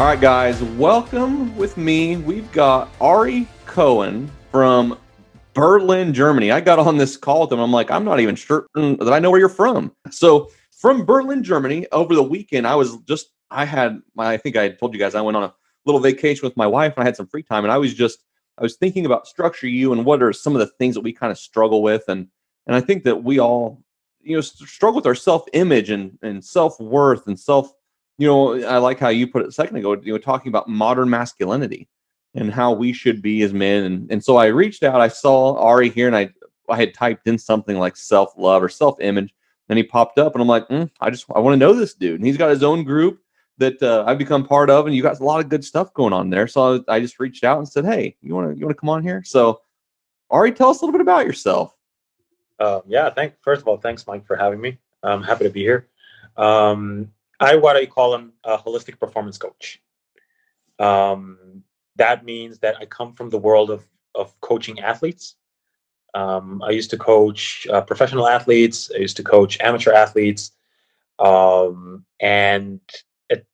right, guys, welcome with me. We've got Ari Cohen from Berlin, Germany. I got on this call with him. I'm like, I'm not even sure that I know where you're from. So, from Berlin, Germany, over the weekend, I think I had told you guys I went on a little vacation with my wife and I had some free time. And I was thinking about StructureYou and what are some of the things that we kind of struggle with. And I think that we all, struggle with our self-image and self-worth and I like how you put it a second ago, talking about modern masculinity and how we should be as men. And so I reached out, I saw Ari here and I had typed in something like self-love or self-image and he popped up and I'm like, I want to know this dude. And he's got his own group that I've become part of and you got a lot of good stuff going on there. So I just reached out and said, hey, you want to come on here? So Ari, tell us a little bit about yourself. First of all, thanks, Mike, for having me. I'm happy to be here. Um, what I call a holistic performance coach. That means that I come from the world of coaching athletes. I used to coach professional athletes. I used to coach amateur athletes. And it,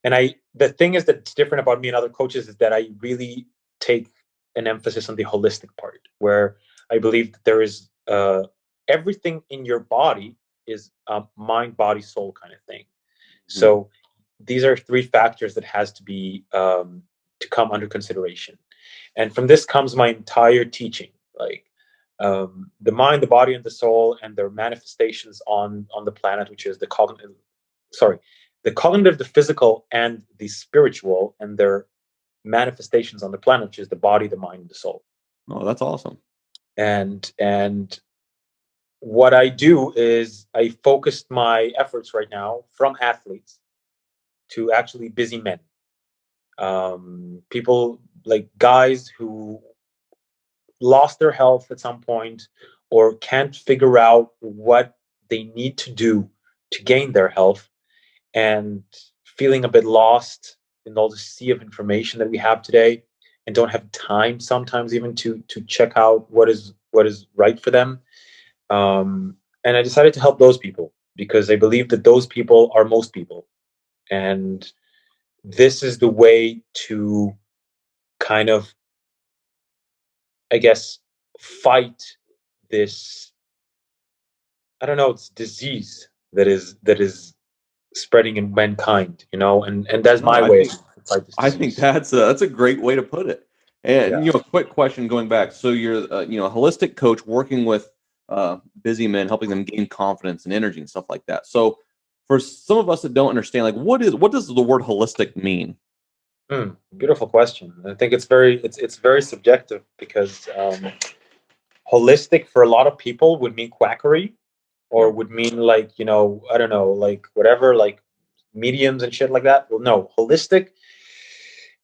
the thing is that's different about me and other coaches is that I really take an emphasis on the holistic part, where I believe that there is everything in your body is a mind, body, soul kind of thing. So these are three factors that has to be to come under consideration, and from this comes my entire teaching, like the mind, the body, and the soul, and their manifestations on the planet, which is the cognitive, the physical, and the spiritual, and their manifestations on the planet, which is the body, the mind, and the soul. Oh, that's awesome. And what I do is I focused my efforts right now from athletes to actually busy men, people like guys who lost their health at some point or can't figure out what they need to do to gain their health, and feeling a bit lost in all the sea of information that we have today, and don't have time sometimes even to check out what is right for them. And I decided to help those people because I believe that those people are most people, and this is the way to kind of, I guess, fight this, I don't know, it's disease that is spreading in mankind, and that's No, my I way to think fight this I think disease. that's a great way to put it. And Yeah. a quick question going back. So you're a holistic coach working with busy men, helping them gain confidence and energy and stuff like that. So for some of us that don't understand, like what does the word holistic mean? Beautiful question. I think it's very subjective because holistic for a lot of people would mean quackery, or Yeah. would mean like, I don't know, like whatever, like mediums and shit like that. Well, no, holistic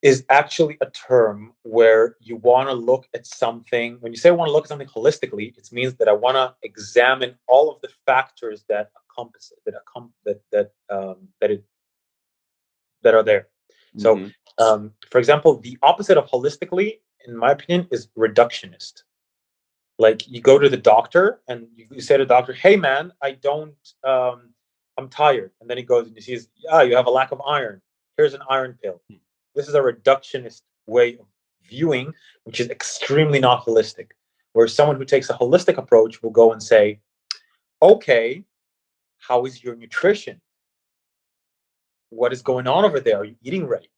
is actually a term where you want to look at something. When you say I want to look at something holistically, it means that I want to examine all of the factors that encompass it, that are there. So, Hmm. for example, the opposite of holistically, in my opinion, is reductionist. Like you go to the doctor and you say to the doctor, "Hey, man, I'm tired," and then he goes and he sees, "Yeah, you have a lack of iron. Here's an iron pill." This is a reductionist way of viewing, which is extremely not holistic. Where someone who takes a holistic approach will go and say, "Okay, how is your nutrition? What is going on over there? Are you eating right?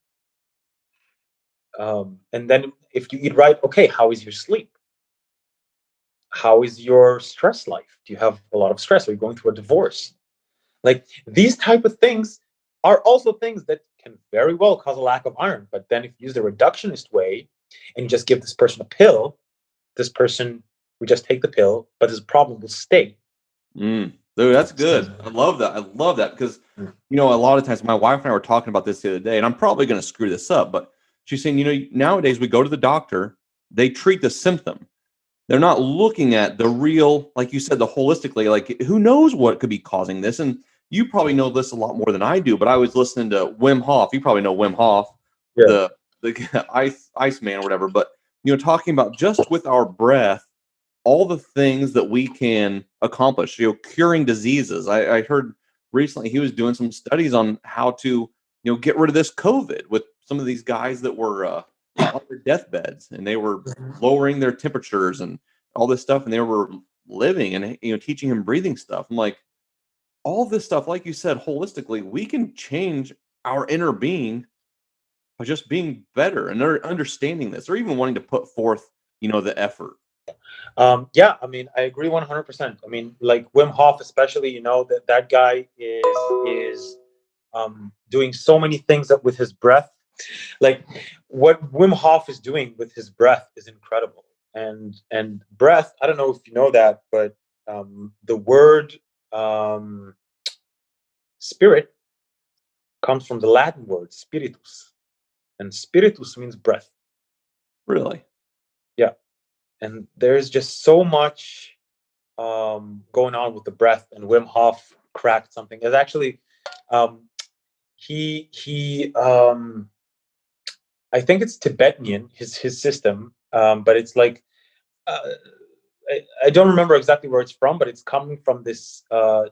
And then if you eat right, okay, how is your sleep? How is your stress life? Do you have a lot of stress? Are you going through a divorce?" Like these type of things are also things that can very well cause a lack of iron. But then if you use the reductionist way and you just give this person a pill, this person would just take the pill, but this problem will stay. Dude, that's So, good. I love that. I love that because mm, a lot of times my wife and I were talking about this the other day, and I'm probably going to screw this up, but she's saying, nowadays we go to the doctor, they treat the symptom. They're not looking at the real, like you said, the holistically, like who knows what could be causing this. And you probably know this a lot more than I do, but I was listening to Wim Hof. You probably know Wim Hof, yeah. the ice man or whatever. But talking about just with our breath, all the things that we can accomplish, curing diseases. I heard recently he was doing some studies on how to get rid of this COVID with some of these guys that were on their deathbeds, and they were lowering their temperatures and all this stuff, and they were living and teaching him breathing stuff. I'm like, all this stuff, like you said, holistically, we can change our inner being by just being better and understanding this, or even wanting to put forth, the effort. Yeah, I mean, I agree 100%. I mean, like Wim Hof, especially, that guy is doing so many things up with his breath. Like what Wim Hof is doing with his breath is incredible. And breath, I don't know if you know that, but the word spirit comes from the Latin word spiritus, and spiritus means breath. Really? Yeah, and there's just so much going on with the breath, and Wim Hof cracked something. It's actually um, he I think it's Tibetan, his system, but it's like uh, I don't remember exactly where it's from, but it's coming from this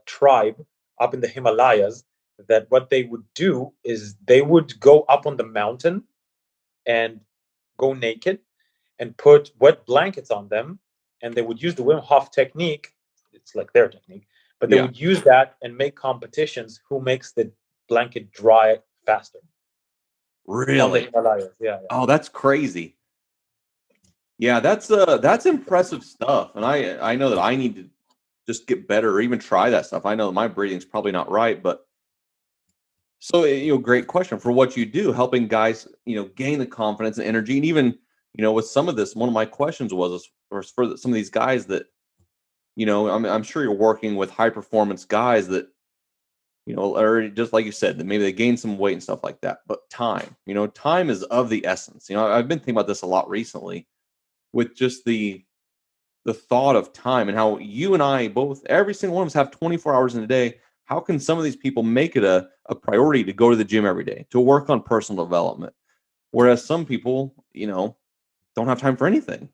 tribe up in the Himalayas. That what they would do is they would go up on the mountain and go naked and put wet blankets on them, and they would use the Wim Hof technique. It's like their technique, but they Yeah. would use that and make competitions who makes the blanket dry faster on the Really? Himalayas. Yeah, yeah. Oh, that's crazy. Yeah, that's impressive stuff. And I know that I need to just get better or even try that stuff. I know my breathing's probably not right, but so great question for what you do, helping guys, gain the confidence and energy. And even, with some of this, one of my questions was for some of these guys that, I'm sure you're working with high performance guys that, or just like you said, that maybe they gain some weight and stuff like that. But time is of the essence. I've been thinking about this a lot recently with just the thought of time and how you and I both, every single one of us have 24 hours in a day. How can some of these people make it a priority to go to the gym every day, to work on personal development? Whereas some people, don't have time for anything.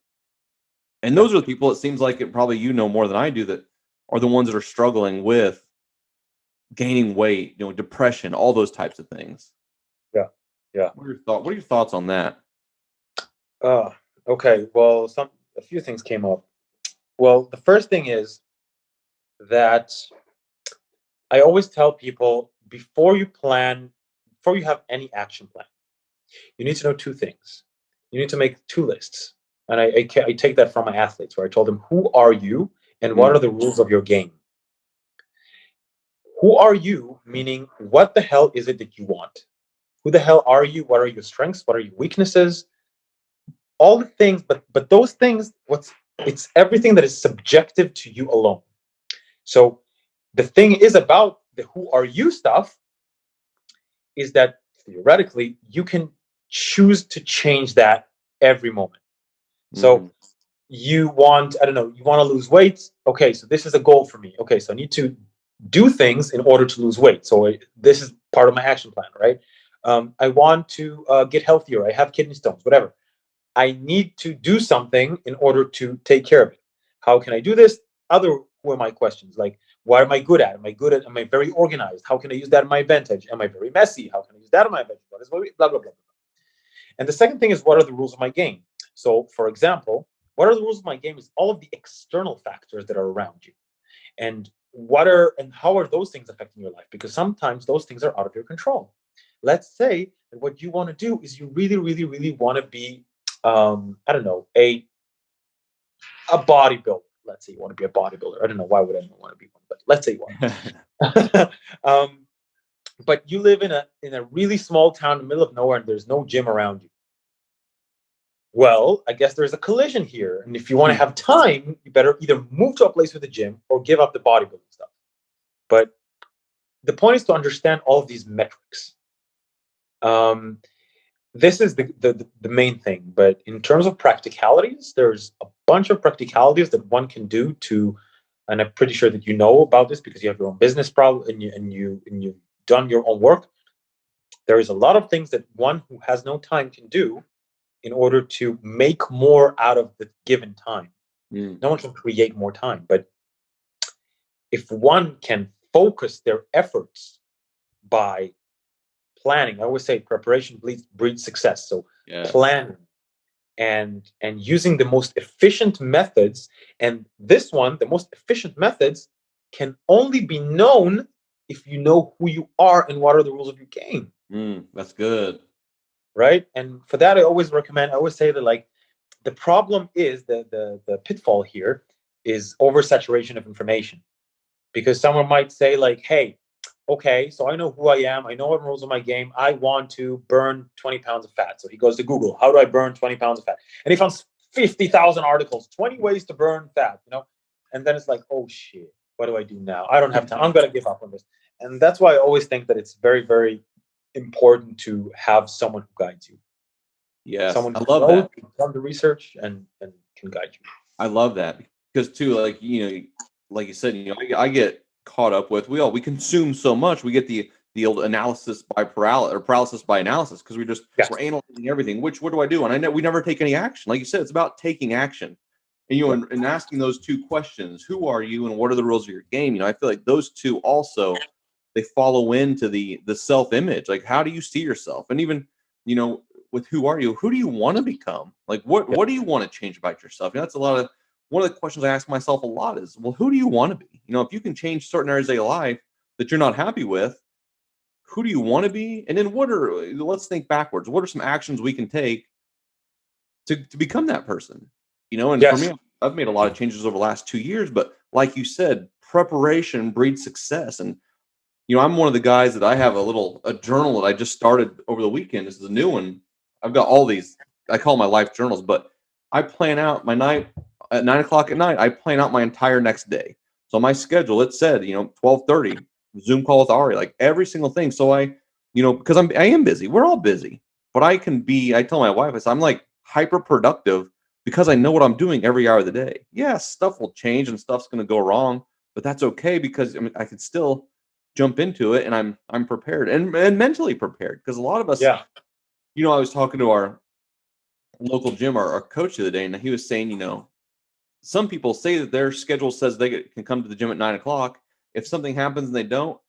And those are the people, it seems like it probably more than I do, that are the ones that are struggling with gaining weight, depression, all those types of things. Yeah, yeah. What are your thoughts on that? Uh, okay. Well, a few things came up. Well, the first thing is that I always tell people before you have any action plan, you need to know two things. You need to make two lists. And I take that from my athletes, where I told them, who are you and what Mm, are the rules of your game? Who are you, meaning what the hell is it that you want? Who the hell are you? What are your strengths? What are your weaknesses? All the things, but those things, it's everything that is subjective to you alone. So the thing is about the who are you stuff is that theoretically you can choose to change that every moment. So mhm. you want, I don't know, you want to lose weight. Okay, so this is a goal for me. Okay, so I need to do things in order to lose weight. So this is part of my action plan, right? I want to get healthier. I have kidney stones, whatever. I need to do something in order to take care of it. How can I do this? Other were my questions, like, what am I good at? Am I very organized? How can I use that in my advantage? Am I very messy? How can I use that in my advantage? What is blah, blah, blah, blah. And the second thing is, what are the rules of my game? So, for example, what are the rules of my game is all of the external factors that are around you. And how are those things affecting your life? Because sometimes those things are out of your control. Let's say that what you want to do is you really, really, really want to be, I don't know, a bodybuilder. Let's say you want to be a bodybuilder. I don't know why would anyone want to be one, but let's say you want. But you live in a really small town in the middle of nowhere, and there's no gym around you. Well, I guess there's a collision here, and if you want to have time, you better either move to a place with a gym or give up the bodybuilding stuff. But the point is to understand all of these metrics. Um, this is the main thing. But in terms of practicalities, there's a bunch of practicalities that one can do to, and I'm pretty sure that you know about this because you have your own business problem and you've done your own work. There is a lot of things that one who has no time can do in order to make more out of the given time. Mm, No one can create more time, but if one can focus their efforts by planning. I always say preparation breeds success. So Yes. planning and using the most efficient methods. And this one, the most efficient methods, can only be known if you know who you are and what are the rules of your game. That's good. Right. And for that, I always say that, like, the problem is the pitfall here is oversaturation of information. Because someone might say, like, hey, okay, so I know who I am, I know what rules of my game, I want to burn 20 pounds of fat. So he goes to Google, how do I burn 20 pounds of fat? And he finds 50,000 articles, 20 ways to burn fat, and then it's like, oh shit, what do I do now? I don't have time, I'm going to give up on this. And that's why I always think that it's very, very important to have someone who guides you, Yes, someone I who love knows, that. who's done the research, and can guide you. I love that because too, like like you said, I get caught up with we consume so much. We get the old analysis by paralysis or paralysis by analysis because Yes. we're analyzing everything. What do I do? And I know we never take any action. Like you said, it's about taking action. And and asking those two questions: who are you, and what are the rules of your game? I feel like those two also they follow into the self image. Like, how do you see yourself? And even with who are you? Who do you want to become? Like, what do you want to change about yourself? That's a lot of one of the questions I ask myself a lot is, well, who do you want to be? If you can change certain areas of your life that you're not happy with, who do you want to be? And then let's think backwards. What are some actions we can take to become that person? And for Yes. me, I've made a lot of changes over the last 2 years, but like you said, preparation breeds success. And I'm one of the guys that I have a journal that I just started over the weekend. This is a new one. I've got all these. I call my life journals, but I plan out my night at 9 o'clock at night. I plan out my entire next day. So my schedule, it said, 12:30 Zoom call with Ari, like every single thing. So because I am busy. We're all busy, but I can be. I tell my wife, I'm like hyper productive because I know what I'm doing every hour of the day. Yeah, stuff will change and stuff's going to go wrong, but that's okay because I can still jump into it and I'm prepared and mentally prepared because a lot of us, Yeah. I was talking to our local gym, our coach the other day, and he was saying, some people say that their schedule says they can come to the gym at 9 o'clock. If something happens and they don't,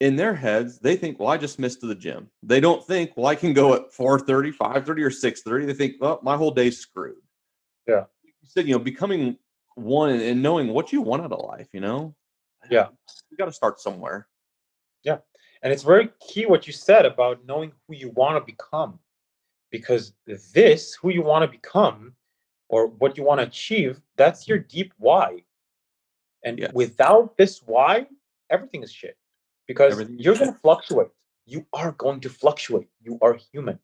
in their heads, they think, well, I just missed to the gym. They don't think, well, I can go at 4:30, 5:30, or 6:30. They think, well, my whole day's screwed. Yeah. You said, becoming one and knowing what you want out of life, Yeah. you got to start somewhere. Yeah. And it's very key what you said about knowing who you want to become, because who you want to become or what you want to achieve, that's your deep why. And Yes. without this why, everything is shit, because Everything is you're shit. going to fluctuate. You are going to fluctuate. You are human.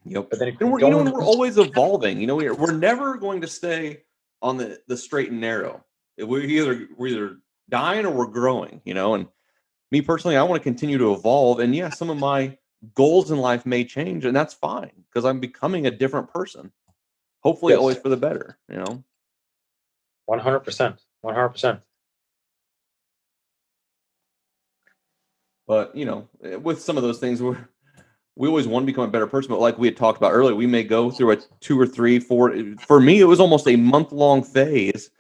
Yep. But then if And you we're don't, we're always evolving. We're never going to stay on the straight and narrow. We're either dying or we're growing. And me personally, I want to continue to evolve. And yeah, some of my goals in life may change, and that's fine because I'm becoming a different person. Hopefully, yes, always for the better. 100%, 100%. But with some of those things, we always want to become a better person. But like we had talked about earlier, we may go through a 2 or 3, 4. For me, it was almost a month-long phase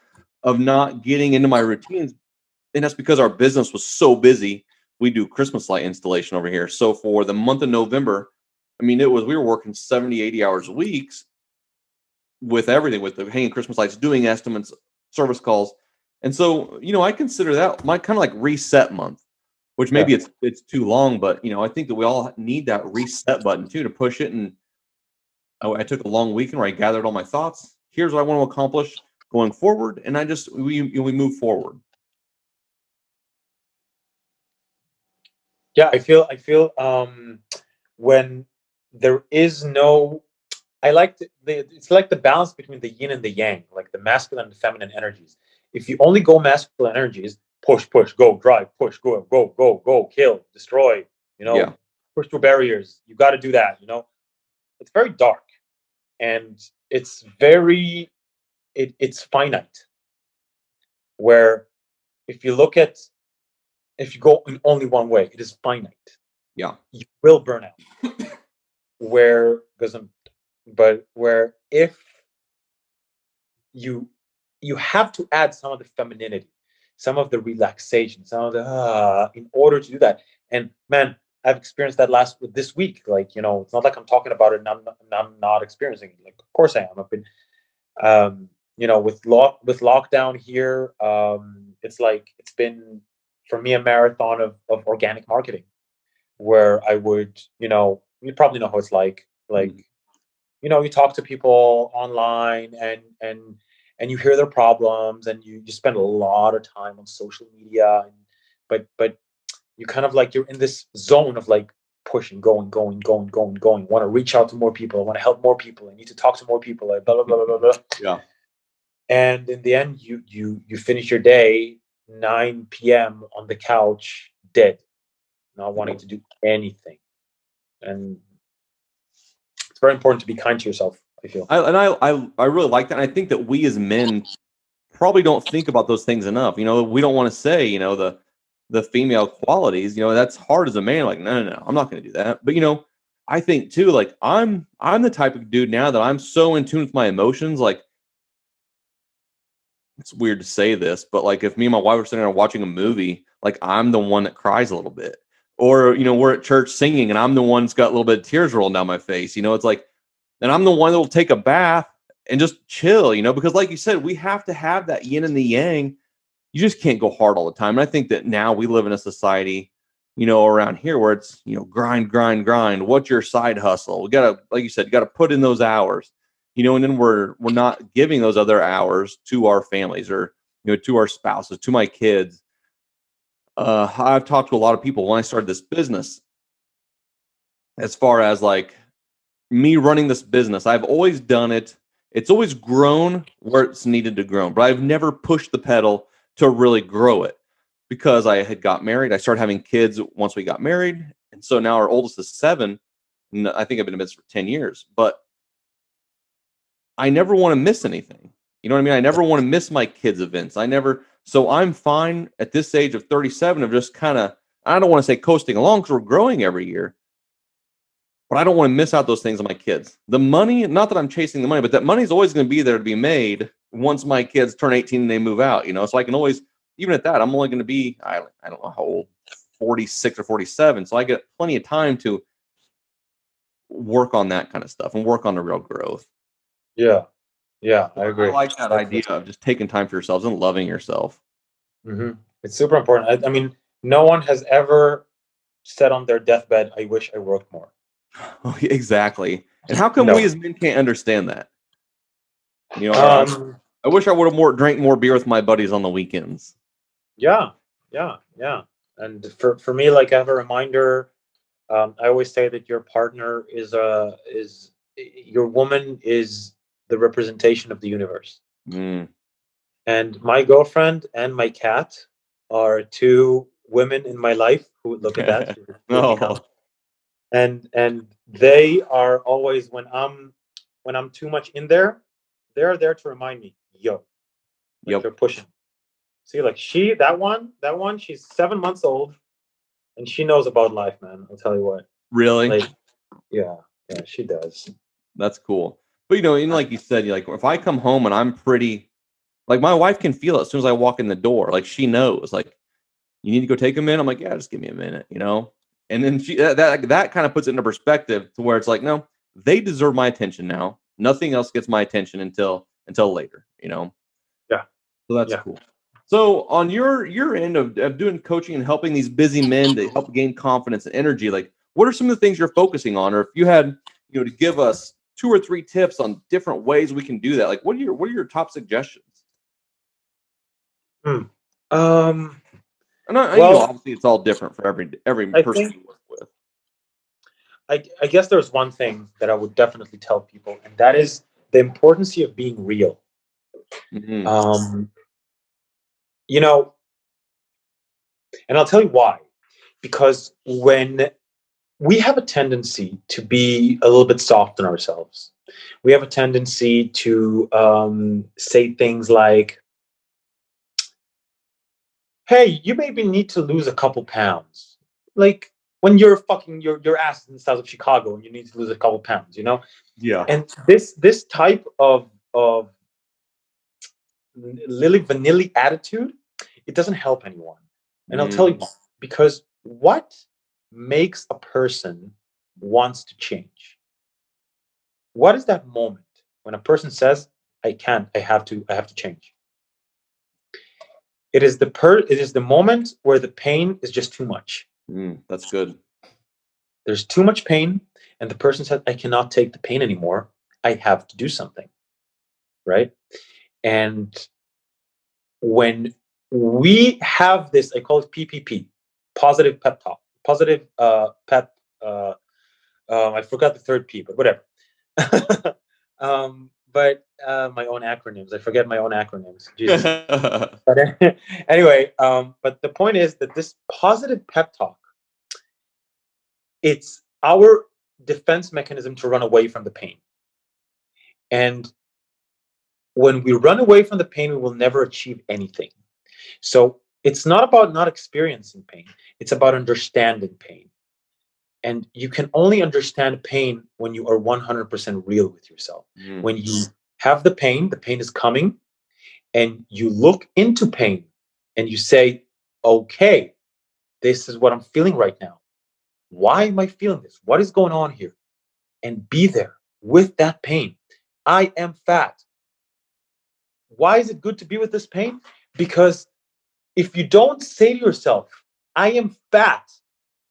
of not getting into my routines. And that's because our business was so busy. We do Christmas light installation over here. So for the month of November, we were working 70, 80 hours a week with everything, with the hanging Christmas lights, doing estimates, service calls. And so, I consider that my kind of like reset month, which Yeah. maybe it's too long, but I think that we all need that reset button too to push it. And I took a long weekend where I gathered all my thoughts. Here's what I want to accomplish going forward, and we move forward. Yeah, I feel when there is no, I like it's like the balance between the yin and the yang, like the masculine and feminine energies. If you only go masculine energies, push, push, go, drive, push, go, go, go, go, kill, destroy, Yeah. push through barriers. You got to do that. It's very dark, and it's very it's finite. Where if you look at if you go in only one way, it is finite. Yeah. You will burn out. Where because but where if you you have to add some of the femininity, some of the relaxation, some of the in order to do that. And man, I've experienced that this week. Like, it's not like I'm talking about it and I'm not experiencing it. Like, of course I am. I've been, with lockdown here, it's been for me a marathon of organic marketing, where I would, you probably know how it's like. Mm. You talk to people online, and you hear their problems, and you spend a lot of time on social media, but you kind of like, you're in this zone of like pushing, going, want to reach out to more people, I want to help more people, I need to talk to more people, like blah blah blah blah blah. Yeah. And in the end, you finish your day 9 p.m. on the couch, dead, not wanting to do anything. And it's very important to be kind to yourself, I feel. I really like that. And I think that we as men probably don't think about those things enough. We don't want to say, the female qualities. That's hard as a man. Like, no, no, no, I'm not going to do that. But I think too, like I'm the type of dude now that I'm so in tune with my emotions. Like, it's weird to say this, but like if me and my wife are sitting there watching a movie, like I'm the one that cries a little bit. Or, we're at church singing and I'm the one that's got a little bit of tears rolling down my face. It's like, and I'm the one that will take a bath and just chill, because like you said, we have to have that yin and the yang. You just can't go hard all the time. And I think that now we live in a society, around here where it's, grind, grind, grind. What's your side hustle? We gotta, like you said, you gotta put in those hours, and then we're not giving those other hours to our families, or, to our spouses, to my kids. I've talked to a lot of people when I started this business, as far as like me running this business. I've always done it. It's always grown where it's needed to grow, but I've never pushed the pedal to really grow it, because I had got married. I started having kids once we got married. And so now our oldest is 7. And I think I've been in business for 10 years, but I never want to miss anything. You know what I mean? I never want to miss my kids' events. So I'm fine at this age of 37 of just kind of, I don't want to say coasting along, because we're growing every year, but I don't want to miss out those things on my kids. The money, not that I'm chasing the money, but that money is always going to be there to be made once my kids turn 18 and they move out, So I can always, even at that, I'm only going to be, I don't know how old, 46 or 47. So I get plenty of time to work on that kind of stuff and work on the real growth. Yeah, I I agree. like that idea of just taking time for yourselves and loving yourself. It's super important. I mean, no one has ever said on their deathbed, "I wish I worked more." Exactly. And how come No. we as men can't understand that? Um, I wish I would have drank more beer with my buddies on the weekends. yeah. And for me, like, I have a reminder. I always say that your partner is your woman is the representation of the universe. Mm. And my girlfriend and my cat are 2 women in my life who, look at that, with me now. Oh, And they are always, when I'm too much in there, they're there to remind me, yo, like, yep. you're pushing. See, like, that one, she's 7 months old, and she knows about life, man. I'll tell you what. Really? Like, yeah, she does. That's cool. But like you said, like if I come home and I'm pretty, like my wife can feel it as soon as I walk in the door. Like she knows, like, you need to go take a minute. I'm like, yeah, just give me a minute, And then that kind of puts it into perspective to where it's like, no, they deserve my attention now. Nothing else gets my attention until later, Yeah, So that's cool. So on your end of doing coaching and helping these busy men to help gain confidence and energy, like what are some of the things you're focusing on? Or if you had, to give us 2 or 3 tips on different ways we can do that, like what are your top suggestions? Hmm. Um. And Well, obviously it's all different for every I person think you work with. I guess there's one thing that I would definitely tell people, and that is the importance of being real. Mm-hmm. Um, you know, and I'll tell you why. Because when we have a tendency to be a little bit soft on ourselves, we have a tendency to say things like, "Hey, you maybe need to lose a couple pounds." Like, when you're fucking your ass in the south of Chicago and you need to lose a couple pounds, Yeah. And this type of lily vanilli attitude, it doesn't help anyone. And I'll tell you why. Because what makes a person wants to change? What is that moment when a person says, I can't, I have to change? It is the moment where the pain is just too much. That's good. There's too much pain, and the person said, I cannot take the pain anymore. I have to do something. Right? And when we have this, I call it PPP, positive pep talk, positive pep. I forgot the third P, but whatever. But my own acronyms, I forget my own acronyms. Jesus. But anyway, but the point is that this positive pep talk, it's our defense mechanism to run away from the pain. And when we run away from the pain, we will never achieve anything. So it's not about not experiencing pain. It's about understanding pain. And you can only understand pain when you are 100% real with yourself. When you have the pain is coming, and you look into pain and you say, okay, this is what I'm feeling right now. Why am I feeling this? What is going on here? And be there with that pain. I am fat. Why is it good to be with this pain? Because if you don't say to yourself, I am fat,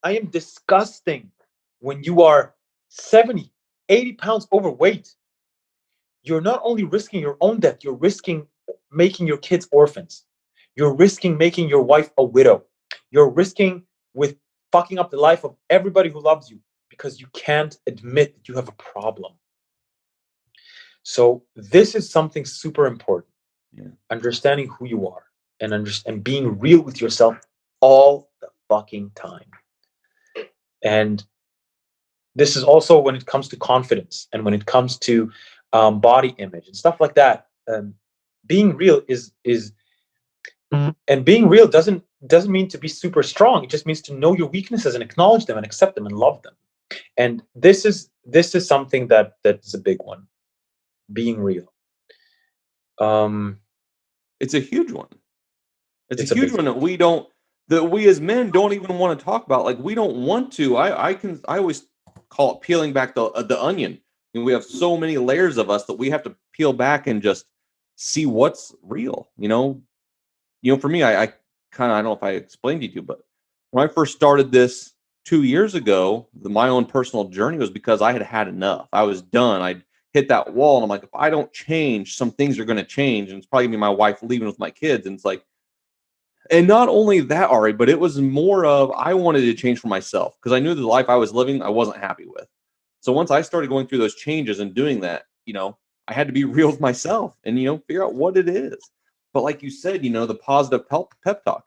I am disgusting, when you are 70, 80 pounds overweight, you're not only risking your own death, you're risking making your kids orphans. You're risking making your wife a widow. You're risking with fucking up the life of everybody who loves you because you can't admit that you have a problem. So this is something super important. Yeah. Understanding who you are and being real with yourself all the fucking time. And this is also when it comes to confidence and when it comes to body image and stuff like that. Being real is and being real doesn't mean to be super strong. It just means to know your weaknesses and acknowledge them and accept them and love them. And this is something that is a big one. Being real. It's a huge one. It's a huge one that we as men don't even want to talk about. Like, we don't want to. I always call it peeling back the onion. And we have so many layers of us that we have to peel back and just see what's real. For me, I kind of, I don't know if I explained to you, but when I first started this 2 years ago, my own personal journey was because I had enough. I was done. I'd hit that wall, and I'm like, if I don't change, some things are going to change, and it's probably gonna be my wife leaving with my kids. And it's like, and not only that, Ari, but it was more of I wanted to change for myself because I knew the life I was living I wasn't happy with. So once I started going through those changes and doing that, I had to be real with myself and figure out what it is. But like you said, the positive pep talk.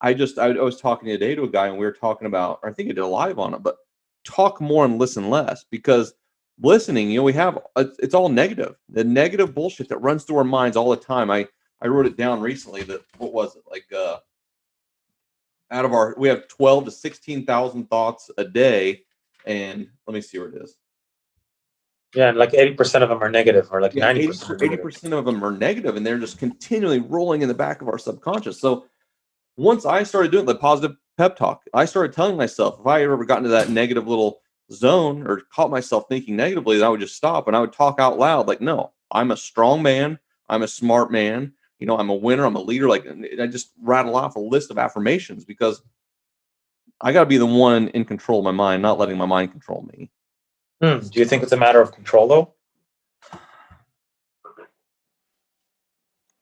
I was talking today to a guy, and we were talking about, or I think I did a live on it, but talk more and listen less, because listening, we have it's all negative, the negative bullshit that runs through our minds all the time. I wrote it down recently that, what was it, like we have 12 to 16,000 thoughts a day, and let me see where it is. Yeah, and like 80% of them are negative, or like 90%. 80% of them are negative, and they're just continually rolling in the back of our subconscious. So once I started doing the positive pep talk, I started telling myself, if I ever got into that negative little zone or caught myself thinking negatively, then I would just stop and I would talk out loud, like, no, I'm a strong man. I'm a smart man. I'm a winner. I'm a leader. Like, I just rattle off a list of affirmations, because I got to be the one in control of my mind, not letting my mind control me. Do you think it's a matter of control, though? I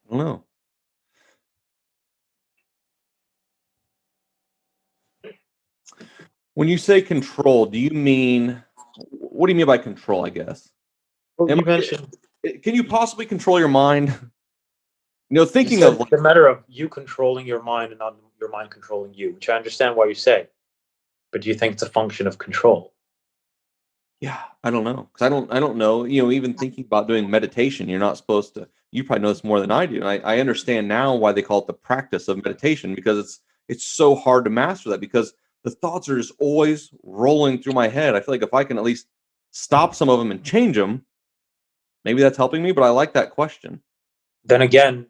don't know. When you say control, what do you mean by control, I guess? Well, you mentioned, can you possibly control your mind? Thinking you of the matter of you controlling your mind and not your mind controlling you, which I understand why you say. But do you think it's a function of control? Yeah, I don't know, because I don't know. Even thinking about doing meditation, you're not supposed to. You probably know this more than I do. And I understand now why they call it the practice of meditation, because it's so hard to master that, because the thoughts are just always rolling through my head. I feel like if I can at least stop some of them and change them, maybe that's helping me. But I like that question. Then again,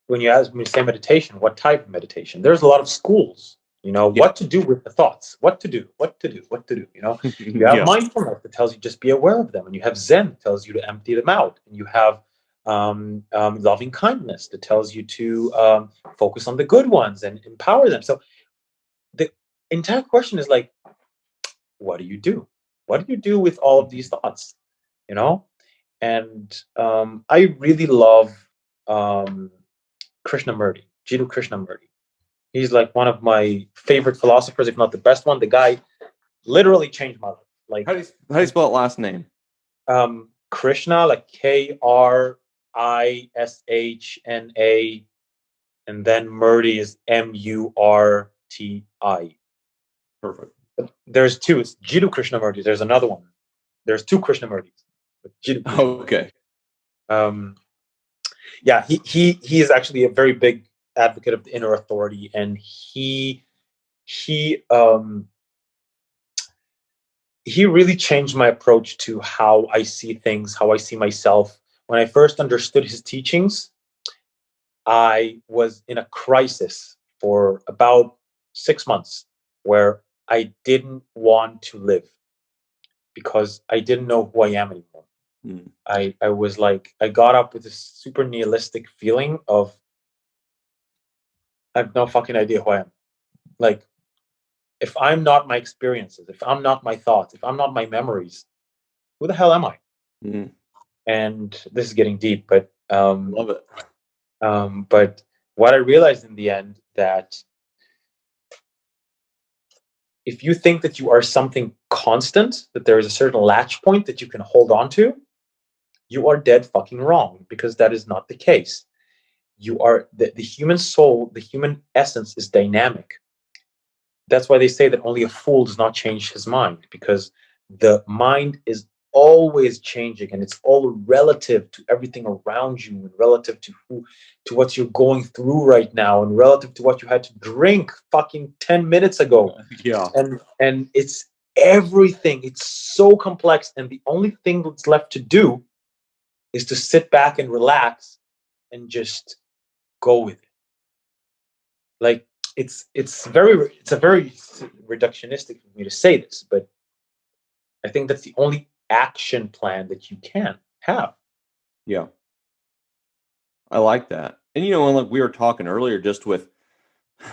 when you say meditation, what type of meditation? There's a lot of schools. You know, Yeah. what to do with the thoughts, what to do, what to do, what to do. You know, you have Yeah. mindfulness that tells you just be aware of them, and you have Zen that tells you to empty them out, and you have loving kindness that tells you to focus on the good ones and empower them. So the entire question is like, what do you do? What do you do with all of these thoughts? You know, and I really love um, Krishnamurti, Jiddu Krishnamurti. He's like one of my favorite philosophers, if not the best one. The guy literally changed my life. How Like, do you spell that last name? Krishna, like Krishna, and then Murti is Murti. Perfect. There's two. It's Jiddu Krishnamurti. There's another one. There's two Krishnamurtis. But Jiddu Krishnamurti. Okay. Um, yeah, he is actually a very big advocate of the inner authority, and he he really changed my approach to how I see things, how I see myself. When I first understood his teachings, I was in a crisis for about 6 months where I didn't want to live because I didn't know who I am anymore. Mm. I was like, I got up with this super nihilistic feeling of, I have no fucking idea who I am. Like, if I'm not my experiences, if I'm not my thoughts, if I'm not my memories, who the hell am I? Mm. And this is getting deep, but Love it. but what I realized in the end, that if you think that you are something constant, that there is a certain latch point that you can hold on to, you are dead fucking wrong, because that is not the case. You are the human soul, the human essence is dynamic. That's why they say that only a fool does not change his mind, because the mind is always changing, and it's all relative to everything around you, and relative to what you're going through right now, and relative to what you had to drink fucking 10 minutes ago. Yeah. And it's everything. It's so complex, and the only thing that's left to do is to sit back and relax and just go with it. Like, it's a very reductionistic for me to say this, but I think that's the only action plan that you can have. Yeah. I like that. And and like we were talking earlier, just with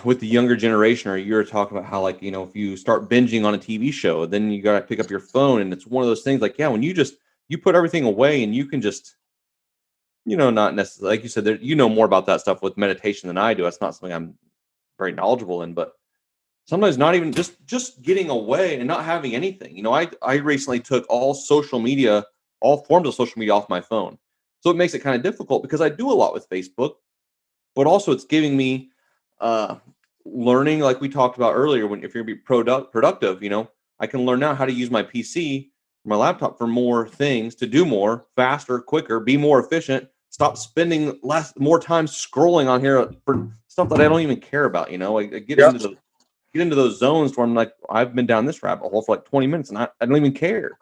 the younger generation, or you were talking about how, like, if you start binging on a TV show, then you got to pick up your phone, and it's one of those things, like, yeah, when you put everything away and you can just, not necessarily, like you said, there, more about that stuff with meditation than I do. That's not something I'm very knowledgeable in, but sometimes not even just getting away and not having anything. I recently took all forms of social media off my phone. So it makes it kind of difficult because I do a lot with Facebook, but also it's giving me uh learning, like we talked about earlier, when if you're gonna be productive, I can learn now how to use my PC, my laptop, for more things, to do more faster, quicker, be more efficient, stop spending more time scrolling on here for stuff that I don't even care about. I Yeah. get into those zones where I'm like, I've been down this rabbit hole for like 20 minutes and I don't even care.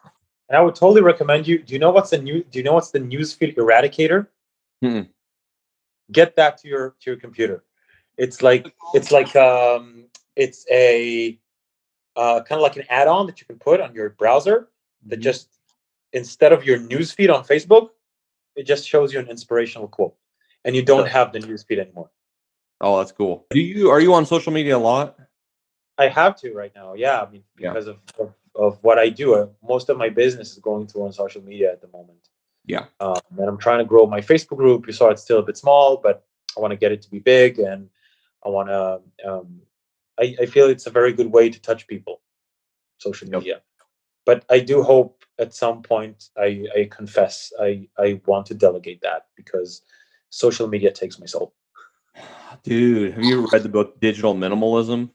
And I would totally recommend you. Do you know what's the newsfeed eradicator? Mm-mm. Get that to your computer. It's a kind of like an add-on that you can put on your browser that Mhm. just, instead of your newsfeed on Facebook, it just shows you an inspirational quote, and you don't have the newsfeed anymore. Oh, that's cool. Are you on social media a lot? I have to right now. Yeah, I mean, Yeah. because of what I do. Most of my business is going through on social media at the moment. Yeah. And I'm trying to grow my Facebook group. You saw it's still a bit small, but I want to get it to be big, and I want to. I feel it's a very good way to touch people, social Yep. media. But I do hope at some point, I confess, I want to delegate that, because social media takes my soul. Dude, have you ever read the book Digital Minimalism?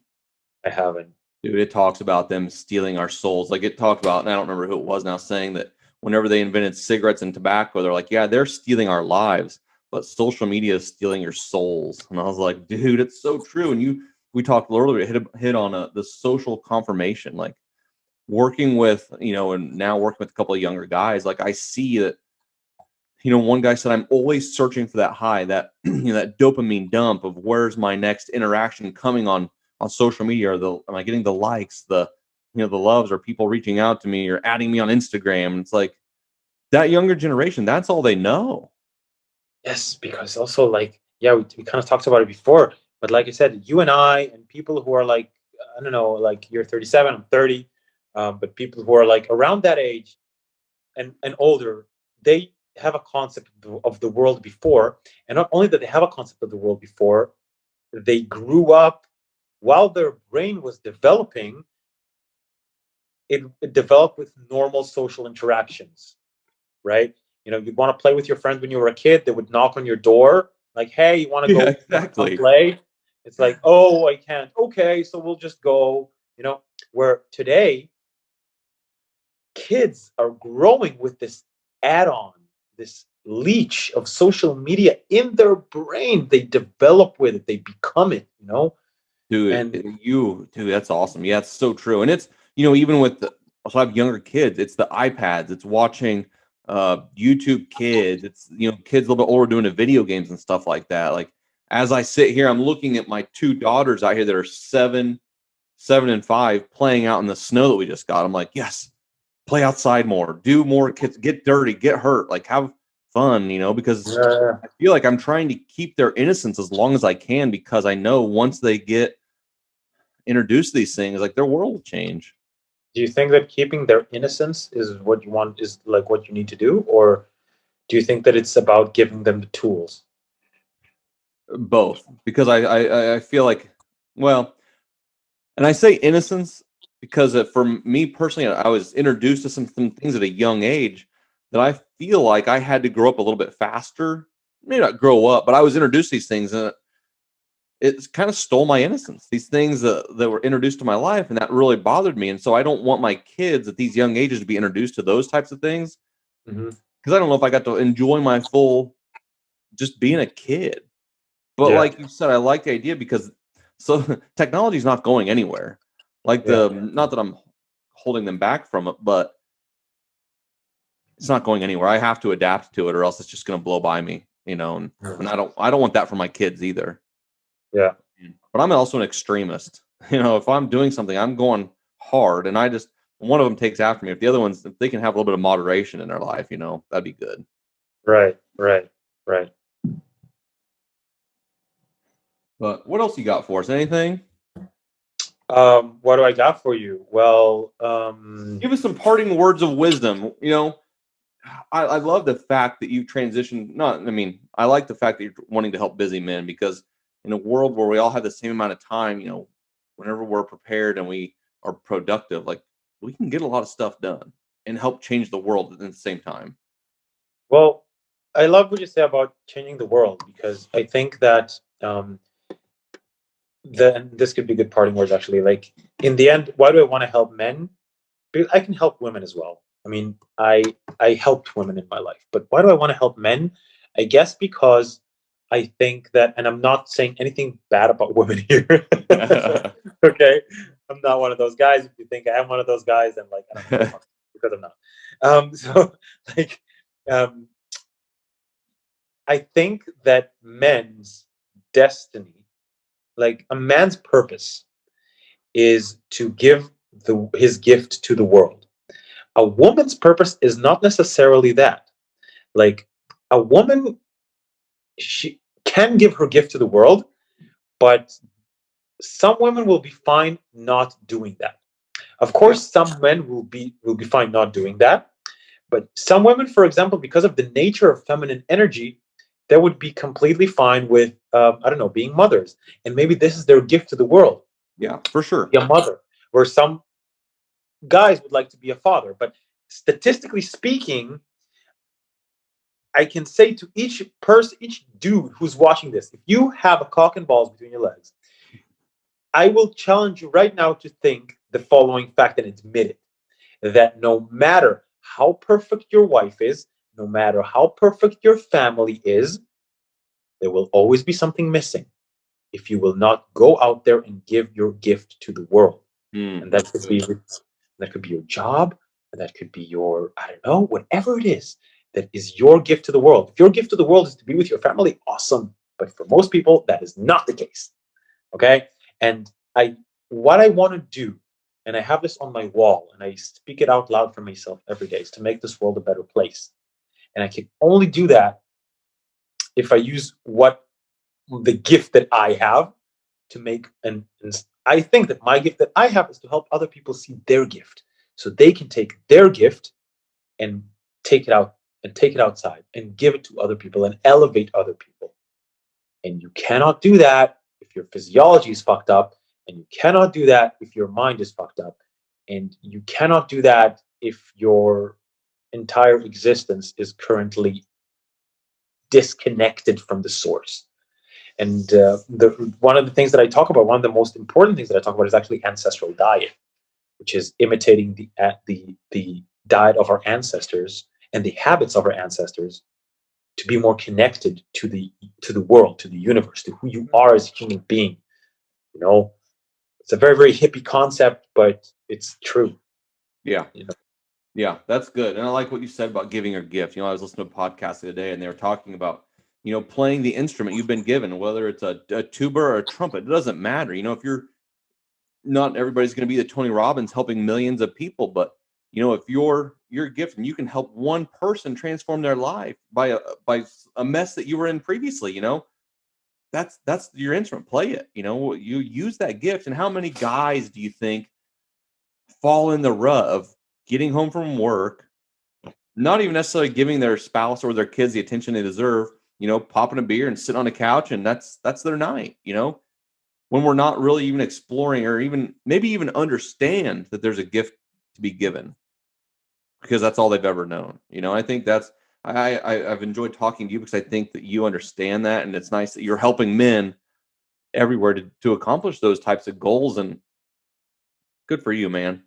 I haven't. Dude, it talks about them stealing our souls. Like, it talked about, and I don't remember who it was now, saying that whenever they invented cigarettes and tobacco, they're like, yeah, they're stealing our lives, but social media is stealing your souls. And I was like, dude, it's so true. And we talked earlier, hit on the social confirmation, like working with, and now working with a couple of younger guys. Like, I see that, one guy said, I'm always searching for that high, that, that dopamine dump of where's my next interaction coming on on social media? Am I getting the likes, the loves, or people reaching out to me or adding me on Instagram? It's like that younger generation, that's all they know. Yes, because also like, yeah, we kind of talked about it before, but like I said, you and I and people who are like, I don't know, like you're 37, I'm 30, but people who are like around that age and older, they have a concept of the world before, and not only that they have a concept of the world before, they grew up while their brain was developing. It developed with normal social interactions, right? You'd want to play with your friends when you were a kid. They would knock on your door, like, "Hey, you want to Yeah, go? Want to come exactly. play?" It's like, "Oh, I can't." Okay, so we'll just go. Where today kids are growing with this add-on, this leech of social media in their brain. They develop with it. They become it. Dude, And that's awesome. Yeah, it's so true. And it's, even with also I have younger kids, it's the iPads, it's watching YouTube Kids, it's kids a little bit older doing the video games and stuff like that. Like as I sit here, I'm looking at my two daughters out here that are 7 and 5 playing out in the snow that we just got. I'm like, yes, play outside more, do more kids, get dirty, get hurt, like have fun, because I feel like I'm trying to keep their innocence as long as I can, because I know once they get introduced to these things, like their world will change. do you think that keeping their innocence is what you want, is like what you need to do, or do you think that it's about giving them the tools? Both, because I feel like, well, and I say innocence because for me personally, I was introduced to some things at a young age that I feel like I had to grow up a little bit faster. Maybe not grow up, but I was introduced to these things, and it's kind of stole my innocence. These things that were introduced to my life, and that really bothered me. And so I don't want my kids at these young ages to be introduced to those types of things, Hmm. because I don't know if I got to enjoy my full just being a kid. But Yeah, like you said, I like the idea because technology is not going anywhere. Like yeah, not that I'm holding them back from it, but it's not going anywhere. I have to adapt to it, or else it's just going to blow by me, and I don't want that for my kids either. yeah. But I'm also an extremist. If I'm doing something, I'm going hard, and I just one of them takes after me. If the other ones, if they can have a little bit of moderation in their life, that'd be good. Right, right, right. But what else you got for us? Anything? What do I got for you? Well, Give us some parting words of wisdom. I love the fact that you've transitioned. Not, I mean, I like the fact that you're wanting to help busy men, because in a world where we all have the same amount of time, whenever we're prepared and we are productive, like we can get a lot of stuff done and help change the world at the same time. well, I love what you say about changing the world, because I think that then this could be good parting words actually. Like, in the end, why do I want to help men? Because I can help women as well. I mean, I helped women in my life, but why do I want to help men? I guess because I think that, and I'm not saying anything bad about women here. Okay, I'm not one of those guys. If you think I am one of those guys, then like, I don't know, because I'm not. So like, um, I think that men's destiny, like a man's purpose, is to give his gift to the world. A woman's purpose is not necessarily that. Like, a woman, she can give her gift to the world, but some women will be fine not doing that. Of Yeah, course, some men will be fine not doing that, but some women, for example, because of the nature of feminine energy, they would be completely fine with, I don't know, being mothers, and maybe this is their gift to the world, yeah, for sure. be a mother. Where some guys would like to be a father, but statistically speaking, I can say to each person, each dude who's watching this, if you have a cock and balls between your legs, I will challenge you right now to think the following fact and admit it: that no matter how perfect your wife is, no matter how perfect your family is, there will always be something missing if you will not go out there and give your gift to the world. And That's good. that could be your job, and that could be your, I don't know, whatever it is that is your gift to the world. If your gift to the world is to be with your family, awesome. But for most people, that is not the case. Okay. And what I want to do, and I have this on my wall, and I speak it out loud for myself every day, is to make this world a better place. And I can only do that if I use the gift that I have to make and I think that my gift that I have is to help other people see their gift, so they can take their gift and take it out and take it outside and give it to other people and elevate other people. And you cannot do that if your physiology is fucked up, and you cannot do that if your mind is fucked up, and you cannot do that if your entire existence is currently disconnected from the source. And one of the things that I talk about, one of the most important things that I talk about, is actually ancestral diet, which is imitating the diet of our ancestors and the habits of our ancestors to be more connected to the world, to the universe, to who you are as a human being. You know, it's a very, very hippie concept, but it's true. Yeah. You know? Yeah, that's good. And I like what you said about giving a gift. I was listening to a podcast the other day, and they were talking about, playing the instrument you've been given, whether it's a tuba or a trumpet, it doesn't matter. If you're not everybody's going to be the Tony Robbins helping millions of people, but if your gift and you can help one person transform their life by a mess that you were in previously, that's your instrument. Play it. You use that gift. And how many guys do you think fall in the rut of getting home from work, not even necessarily giving their spouse or their kids the attention they deserve, popping a beer and sitting on a couch, and that's their night, when we're not really even exploring or even maybe even understand that there's a gift to be given, because that's all they've ever known. I think I've enjoyed talking to you because I think that you understand that, and it's nice that you're helping men everywhere to accomplish those types of goals, and good for you, man.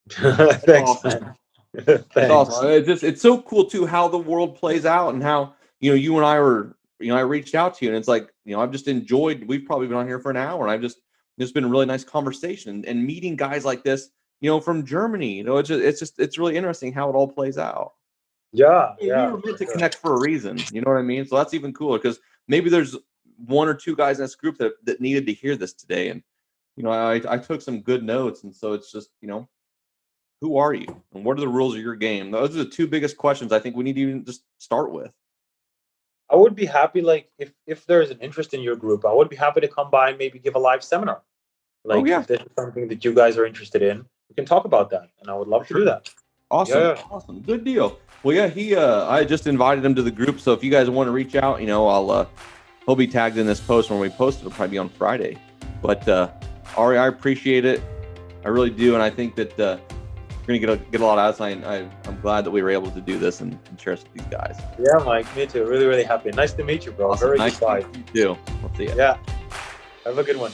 Thanks, Awesome. man. It's Thanks. awesome. It's so cool too how the world plays out, and how you and I were I reached out to you, and it's like I've just enjoyed. We've probably been on here for an hour, and I've just it's been a really nice conversation, and meeting guys like this from Germany. It's really interesting how it all plays out. Yeah, We yeah, were meant for to sure. connect for a reason. You know what I mean? So that's even cooler, because maybe there's one or two guys in this group that needed to hear this today, and I took some good notes, and so it's just who are you and what are the rules of your game? Those are the two biggest questions I think we need to even just start with. I would be happy, like, if there's an interest in your group, I would be happy to come by and maybe give a live seminar. Oh Like, yeah, if this is something that you guys are interested in, we can talk about that, and I would love to do sure. that. Awesome, Yeah, awesome, good deal. Well, yeah, I just invited him to the group, so if you guys want to reach out, I'll he'll be tagged in this post when we post it. It'll probably be on Friday. But Ari, I appreciate it, I really do, and I think that we're gonna get a lot out of this. I'm glad that we were able to do this and share this with these guys. yeah, Mike. Me too. Really, really happy. Nice to meet you, bro. Awesome. Very Nice good guy. to meet you too. We'll see you. Yeah. Have a good one.